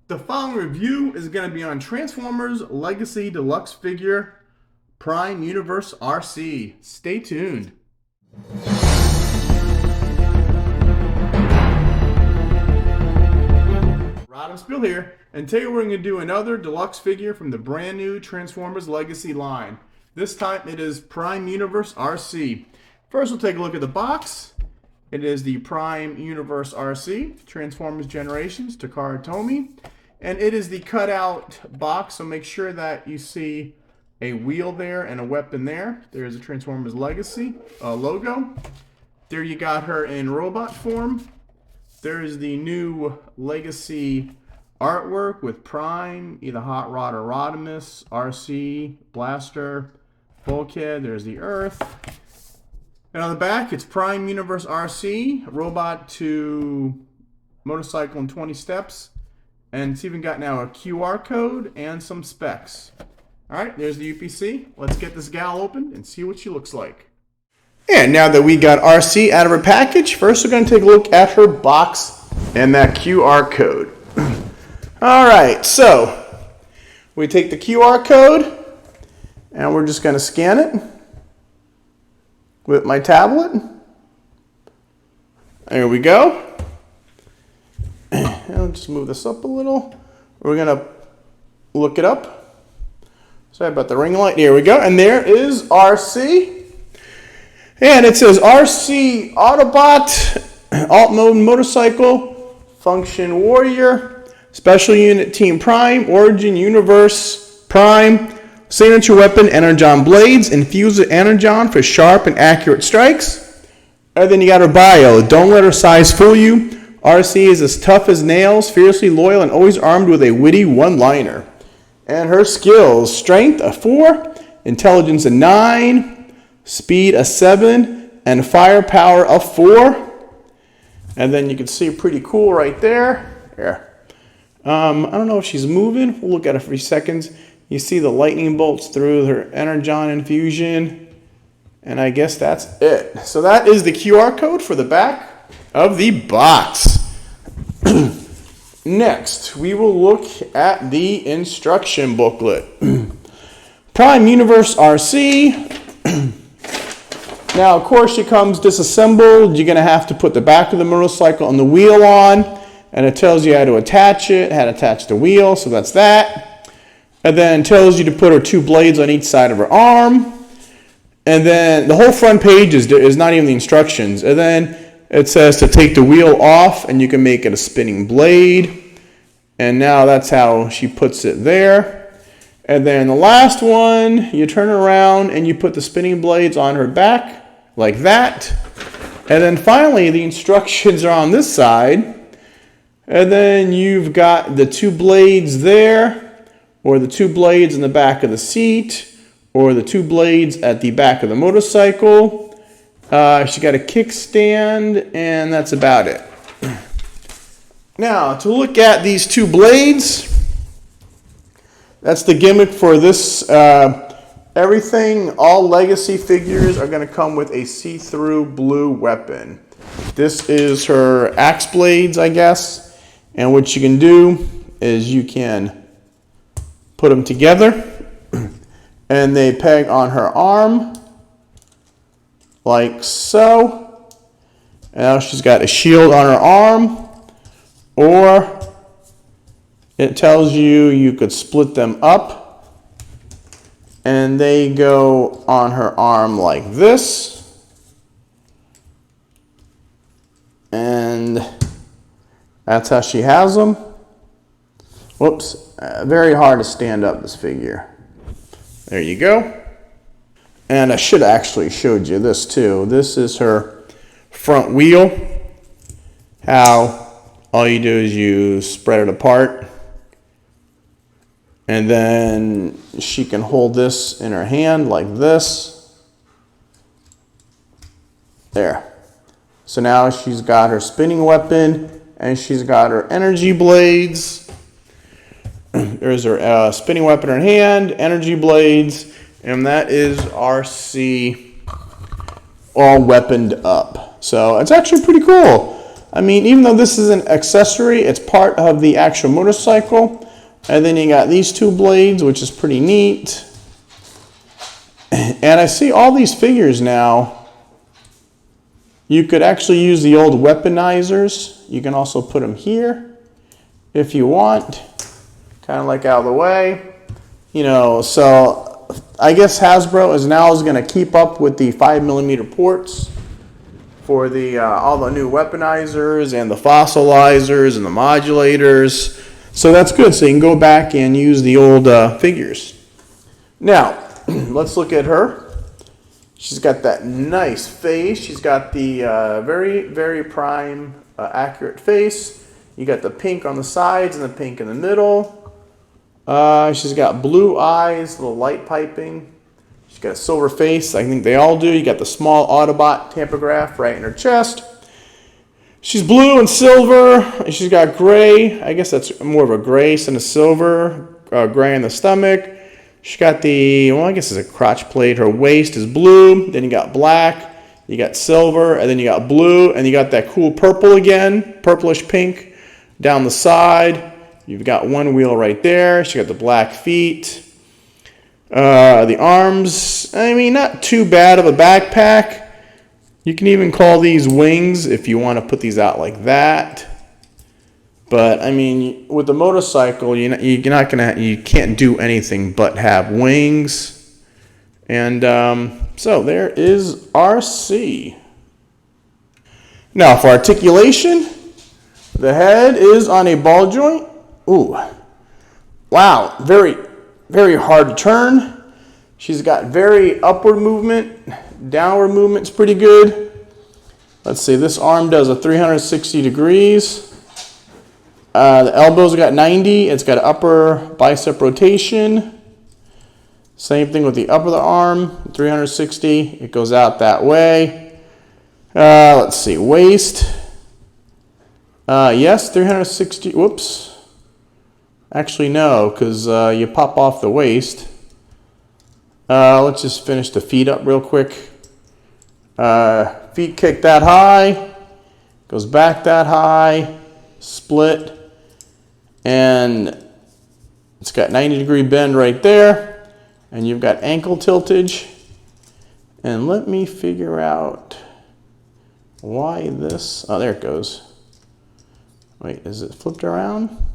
The following review is going to be on Transformers Legacy Deluxe Figure Prime Universe Arcee. Stay tuned. Rodimusbill here, and today we're going to do another deluxe figure from the brand new Transformers Legacy line. This time it is Prime Universe Arcee. First we'll take a look at the box. It is the Prime Universe Arcee, Transformers Generations, Takara Tomy. And it is the cutout box, so make sure that you see a wheel there and a weapon there. There's a Transformers Legacy logo. There you got her in robot form. There's the new Legacy artwork with Prime, either Hot Rod or Rodimus, Arcee, Blaster, Bulkhead. There's the Earth. And on the back, it's Prime Universe Arcee, robot to motorcycle in 20 steps. And it's even got now a QR code and some specs. Alright, there's the UPC. Let's get this gal opened and see what she looks like. And now that we got Arcee out of her package, first we're going to take a look at her box and that QR code. Alright, so we take the QR code and we're just going to scan it with my tablet. There we go. I'll just move this up a little. We're going to look it up. Sorry about the ring light. Here we go. And there is Arcee. And it says Arcee Autobot, Alt Mode Motorcycle, Function Warrior, Special Unit Team Prime, Origin Universe Prime, Signature Weapon Energon Blades, infuse with Energon for sharp and accurate strikes. And then you got her bio. Don't let her size fool you. Arcee is as tough as nails, fiercely loyal, and always armed with a witty one-liner. And her skills: strength a 4, intelligence a 9, speed a 7, and firepower a 4. And then you can see pretty cool right there. Here. I don't know if she's moving. We'll look at it for a few seconds. You see the lightning bolts through her Energon infusion. And I guess that's it. So that is the QR code for the back of the box. Next, we will look at the instruction booklet. Prime Universe Arcee. Now, of course, it comes disassembled. You're going to have to put the back of the motorcycle and the wheel on, and it tells you how to attach it, how to attach the wheel, so that's that. And then it tells you to put her 2 blades on each side of her arm. And then the whole front page is not even the instructions. And then it says to take the wheel off and you can make it a spinning blade. And now that's how she puts it there. And then the last one, you turn around and you put the spinning blades on her back like that. And then finally the instructions are on this side. And then you've got the 2 blades there, or the 2 blades in the back of the seat, or the 2 blades at the back of the motorcycle. She got a kickstand, and that's about it. Now, to look at these 2 blades, that's the gimmick for this. Everything, all Legacy figures are going to come with a see-through blue weapon. This is her axe blades, I guess. And what you can do is you can put them together, and they peg on her arm, like so. And now she's got a shield on her arm, or it tells you you could split them up and they go on her arm like this. And that's how she has them. Whoops, very hard to stand up this figure. There you go. And I should have actually showed you this too. This is her front wheel. How all you do is you spread it apart. And then she can hold this in her hand like this. There. So now she's got her spinning weapon and she's got her energy blades. There's her spinning weapon in her hand, energy blades. And that is Arcee all weaponed up. So it's actually pretty cool. I mean, even though this is an accessory, it's part of the actual motorcycle. And then you got these two blades, which is pretty neat. And I see all these figures now. You could actually use the old weaponizers. You can also put them here if you want. Kind of like out of the way. You know, so I guess Hasbro is going to keep up with the 5mm ports for the all the new weaponizers and the fossilizers and the modulators. So that's good. So you can go back and use the old figures. Now, let's look at her. She's got that nice face. She's got the very, very prime, accurate face. You got the pink on the sides and the pink in the middle. She's got blue eyes, little light piping. She's got a silver face. I think they all do. You got the small Autobot tampograph right in her chest. She's blue and silver. And she's got gray. I guess that's more of a gray than a silver. Gray in the stomach. She's got the, well, I guess it's a crotch plate. Her waist is blue. Then you got black. You got silver. And then you got blue. And you got that cool purple again. Purplish pink down the side. You've got one wheel right there. She's got the black feet. The arms, I mean, not too bad of a backpack. You can even call these wings if you want to put these out like that. But I mean, with the motorcycle, you can't do anything but have wings. And so there is Arcee. Now for articulation, the head is on a ball joint. Ooh, wow, very, very hard to turn. She's got very upward movement. Downward movement's pretty good. Let's see, this arm does a 360 degrees. The elbow's got 90. It's got upper bicep rotation. Same thing with the upper of the arm, 360. It goes out that way. Let's see, waist. Yes, 360, whoops. Actually, no, because you pop off the waist. Let's just finish the feet up real quick. Feet kick that high, goes back that high, split, and it's got 90-degree bend right there, and you've got ankle tiltage. And let me figure out why this, oh, there it goes. Wait, is it flipped around?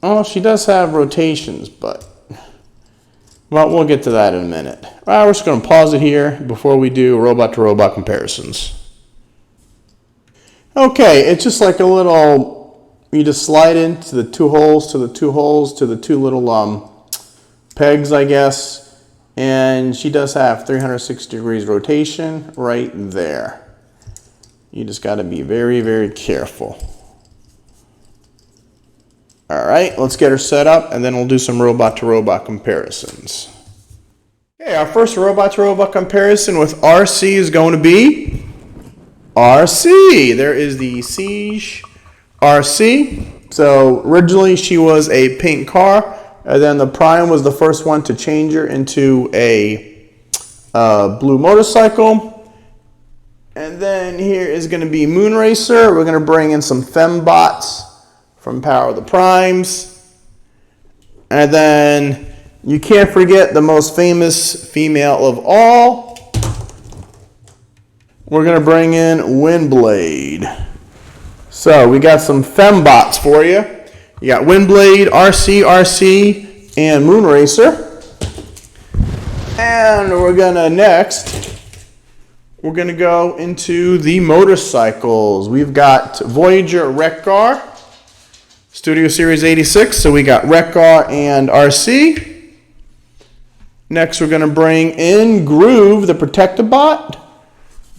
Oh, she does have rotations, but, well, we'll get to that in a minute. Well, we're just going to pause it here before we do robot-to-robot comparisons. Okay, it's just like a little, you just slide into the two holes, to the two holes, to the two little pegs, I guess. And she does have 360 degrees rotation right there. You just got to be very, very careful. All right, let's get her set up, and then we'll do some robot-to-robot comparisons. Okay, our first robot-to-robot comparison with Arcee is going to be Arcee. There is the Siege Arcee. So originally she was a pink car, and then the Prime was the first one to change her into a blue motorcycle. And then here is going to be Moonracer. We're going to bring in some fembots from Power of the Primes. And then you can't forget the most famous female of all. We're going to bring in Windblade. So we got some fembots for you. You got Windblade, Arcee, and Moonracer. And we're going to we're going to go into the motorcycles. We've got Voyager Wreck-Gar, Studio Series 86, so we got Wreck-Gar and Arcee. Next, we're going to bring in Groove, the Protectabot.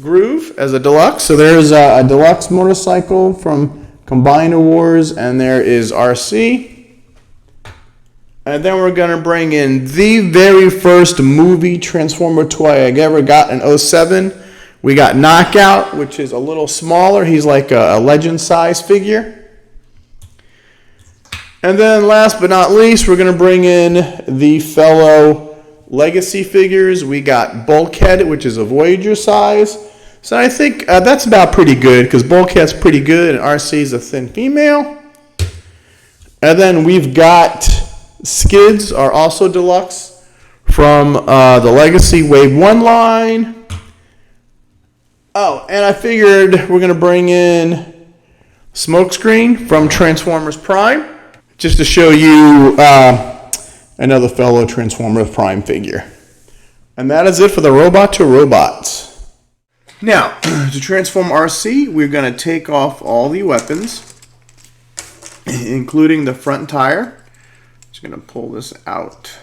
Groove as a deluxe. So there's a deluxe motorcycle from Combiner Wars, and there is Arcee. And then we're going to bring in the very first movie Transformer toy I ever got in 07. We got Knockout, which is a little smaller. He's like a legend size figure. And then last but not least, we're going to bring in the fellow Legacy figures. We got Bulkhead, which is a Voyager size. So I think that's about pretty good because Bulkhead's pretty good and RC's a thin female. And then we've got skids are also deluxe from the Legacy Wave 1 line. Oh, and I figured we're going to bring in Smokescreen from Transformers Prime just to show you another fellow Transformers Prime figure. And that is it for the Robot to Robots. Now, to transform RC, we're going to take off all the weapons, including the front tire. Just going to pull this out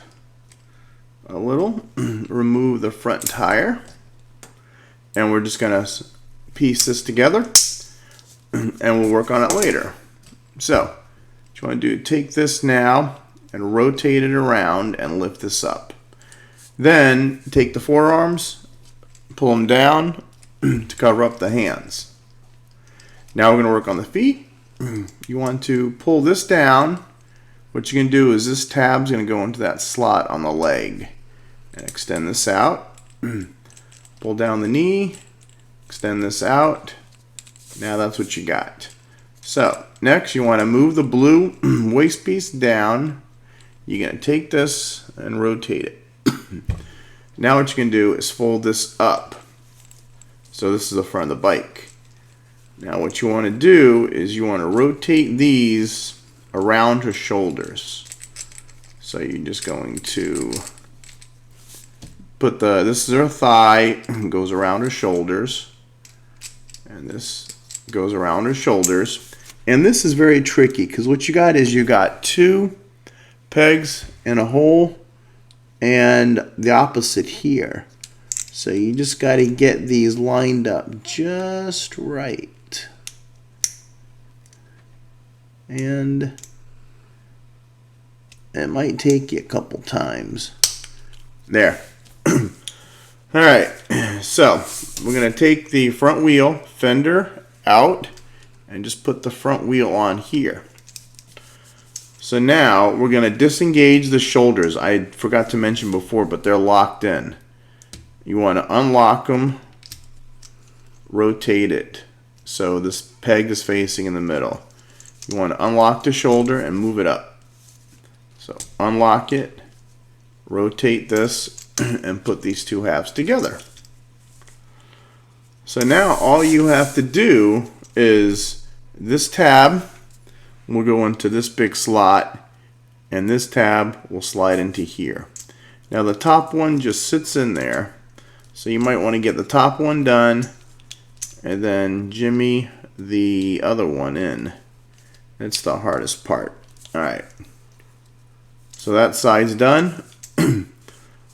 a little, remove the front tire, and we're just going to piece this together, and we'll work on it later. So, what you want to do, take this now and rotate it around and lift this up. Then, take the forearms, pull them down to cover up the hands. Now we're going to work on the feet. You want to pull this down. What you can do is this tab's going to go into that slot on the leg. And extend this out. Pull down the knee. Extend this out. Now that's what you got. So next you want to move the blue waist piece down. You're going to take this and rotate it. Now what you can do is fold this up. So this is the front of the bike. Now what you want to do is you want to rotate these around her shoulders. So you're just going to put this is her thigh, goes around her shoulders. And this goes around her shoulders. And this is very tricky because what you got is you got two pegs in a hole and the opposite here. So you just got to get these lined up just right. And it might take you a couple times. There. Alright, so we're going to take the front wheel fender out and just put the front wheel on here. So now we're going to disengage the shoulders. I forgot to mention before, but they're locked in. You want to unlock them, rotate it so this peg is facing in the middle. You want to unlock the shoulder and move it up. So unlock it, rotate this, and put these two halves together. So now all you have to do is this tab will go into this big slot and this tab will slide into here. Now the top one just sits in there. So you might want to get the top one done and then jimmy the other one in. It's the hardest part. Alright. So that side's done.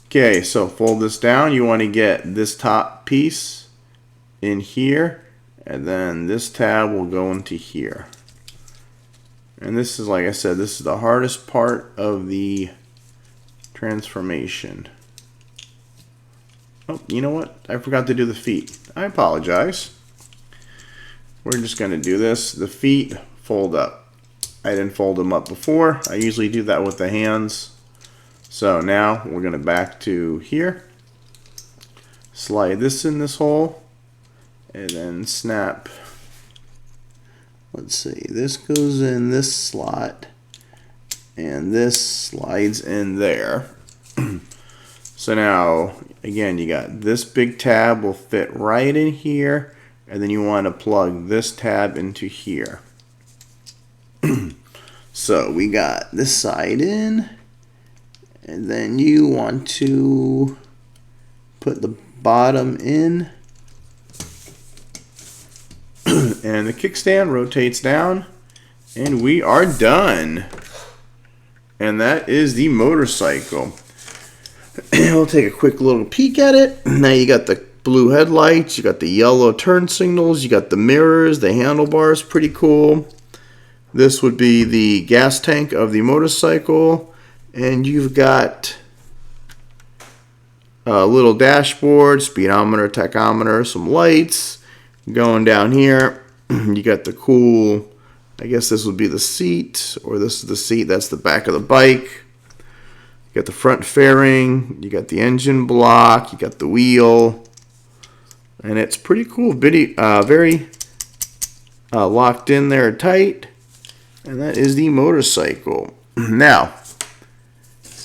Okay, so fold this down. You want to get this top piece in here and then this tab will go into here. And this is, like I said, this is the hardest part of the transformation. Oh, you know what? I forgot to do the feet. I apologize. We're just going to do this. The feet fold up. I didn't fold them up before. I usually do that with the hands. So now we're going to back to here. Slide this in this hole. And then snap. Let's see. This goes in this slot. And this slides in there. So now, again, you got this big tab will fit right in here, and then you want to plug this tab into here. So we got this side in, and then you want to put the bottom in, and the kickstand rotates down, and we are done. And that is the motorcycle. We'll take a quick little peek at it. Now you got the blue headlights, you got the yellow turn signals, you got the mirrors, the handlebars, pretty cool. This would be the gas tank of the motorcycle, and you've got a little dashboard, speedometer, tachometer, some lights. Going down here, you got the cool, I guess this would be the seat, or this is the seat, that's the back of the bike. You got the front fairing, you got the engine block, you got the wheel. And it's pretty cool, very locked in there tight. And that is the motorcycle. Now,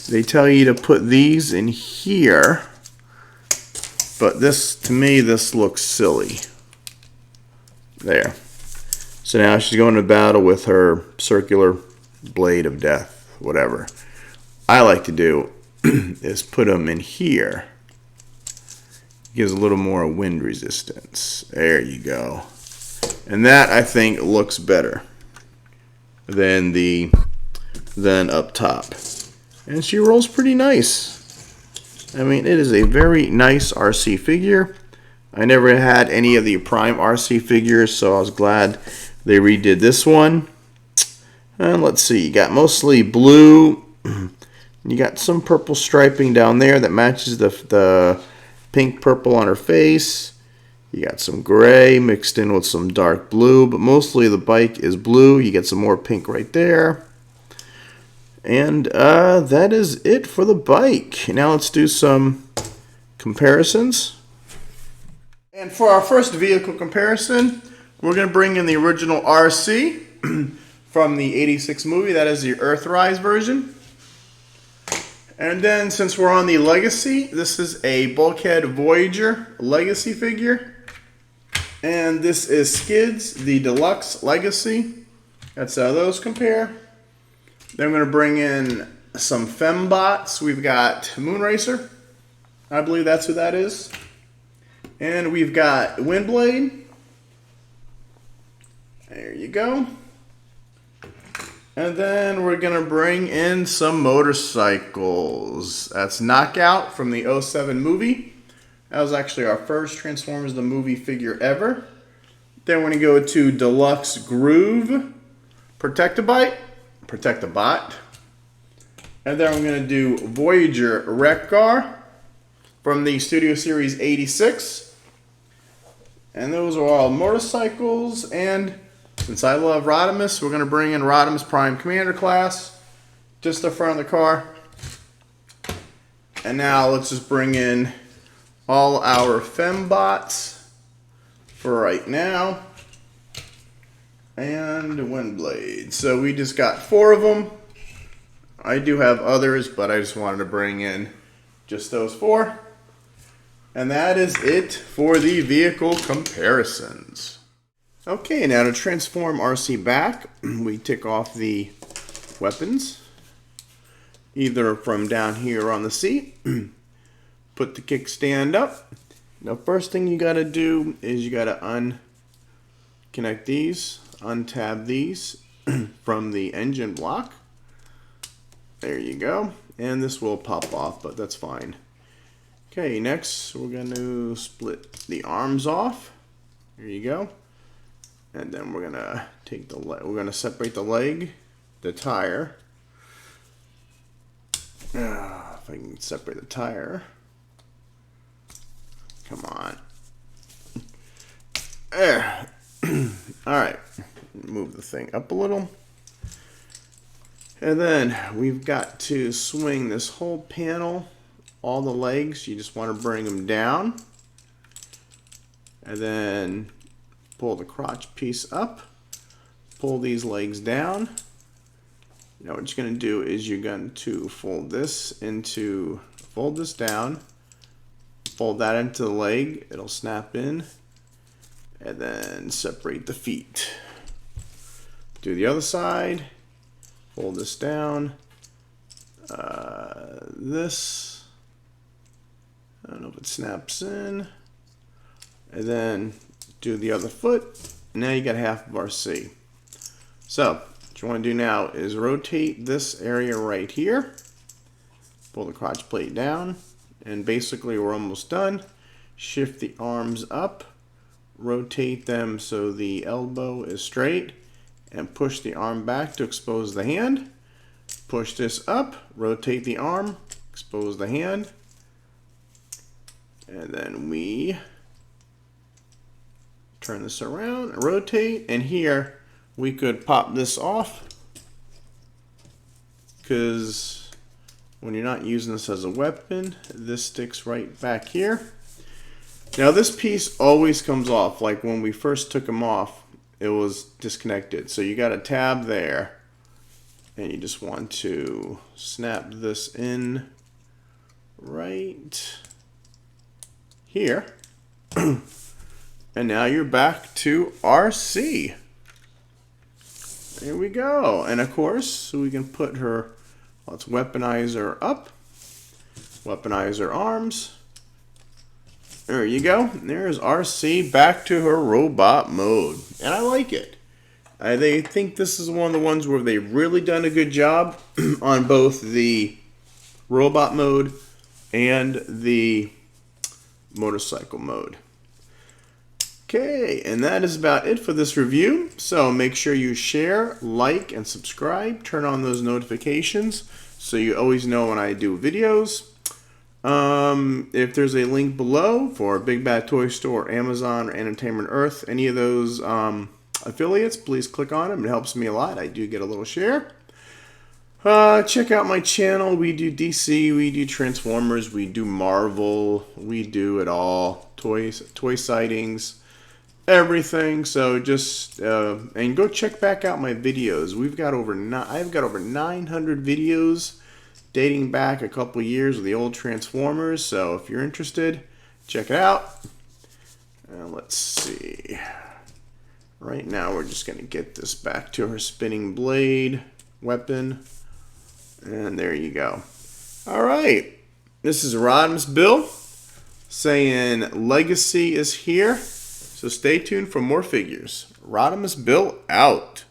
they tell you to put these in here, but this, to me, this looks silly. There. So now she's going to battle with her circular blade of death, whatever. I like to do is put them in here. Gives a little more wind resistance. There you go. And that, I think, looks better than up top. And she rolls pretty nice. I mean, it is a very nice RC figure. I never had any of the Prime RC figures, so I was glad they redid this one. And let's see, you got mostly blue. You got some purple striping down there that matches the pink purple on her face. You got some gray mixed in with some dark blue, but mostly the bike is blue. You get some more pink right there. And that is it for the bike. Now let's do some comparisons. And for our first vehicle comparison, we're going to bring in the original RC from the '86 movie. That is the Earthrise version. And then since we're on the Legacy, this is a Bulkhead Voyager Legacy figure. And this is Skids, the Deluxe Legacy. That's how those compare. Then I'm going to bring in some Fembots. We've got Moonracer. I believe that's who that is. And we've got Windblade. There you go. And then we're going to bring in some motorcycles. That's Knockout from the '07 movie. That was actually our first Transformers the movie figure ever. Then we're going to go to Deluxe Groove, Protectabot. And then we're going to do Voyager Wreck-Gar from the Studio Series '86. And those are all motorcycles. And since I love Rodimus, we're going to bring in Rodimus Prime Commander class. Just the front of the car. And now let's just bring in all our Fembots for right now. And Windblade. So we just got 4 of them. I do have others, but I just wanted to bring in just those 4. And that is it for the vehicle comparisons. Okay, now to transform RC back, we take off the weapons, either from down here on the seat. Put the kickstand up. Now, first thing you got to do is you got to unconnect these, untab these from the engine block. There you go. And this will pop off, but that's fine. Okay, next we're going to split the arms off. There you go. And then we're going to take the leg. We're going to separate the leg, the tire. If I can separate the tire. Come on. There. Alright. Move the thing up a little. And then we've got to swing this whole panel, all the legs. You just want to bring them down. And then pull the crotch piece up. Pull these legs down. Now what you're going to do is you're going to fold this down. Fold that into the leg, it'll snap in, and then separate the feet. Do the other side, fold this down, I don't know if it snaps in, and then do the other foot, and now you got half of RC. So, what you want to do now is rotate this area right here, pull the crotch plate down, and basically we're almost done. Shift the arms up, rotate them so the elbow is straight, and push the arm back to expose the hand. Push this up, rotate the arm, expose the hand, and then we turn this around, rotate, and here we could pop this off, because when you're not using this as a weapon, this sticks right back here. Now this piece always comes off. Like when we first took them off, it was disconnected. So you got a tab there. And you just want to snap this in right here. And now you're back to RC. There we go. And of course, so we can put her, let's weaponize her up. Weaponize her arms. There you go. There's RC back to her robot mode. And I like it. They think this is one of the ones where they've really done a good job on both the robot mode and the motorcycle mode. Okay, and that is about it for this review. So make sure you share, like, and subscribe. Turn on those notifications so you always know when I do videos. If there's a link below for Big Bad Toy Store, Amazon, or Entertainment Earth, any of those affiliates, please click on them. It helps me a lot. I do get a little share. Check out my channel. We do DC, we do Transformers, we do Marvel, we do it all. Toy sightings, everything. So just and go check back out my videos. I've got over 900 videos dating back a couple years with the old Transformers. So if you're interested, check it out. Let's see. Right now we're just going to get this back to her spinning blade weapon. And there you go. All right. This is Rodimusbill saying Legacy is here. So stay tuned for more figures. Rodimusbill out.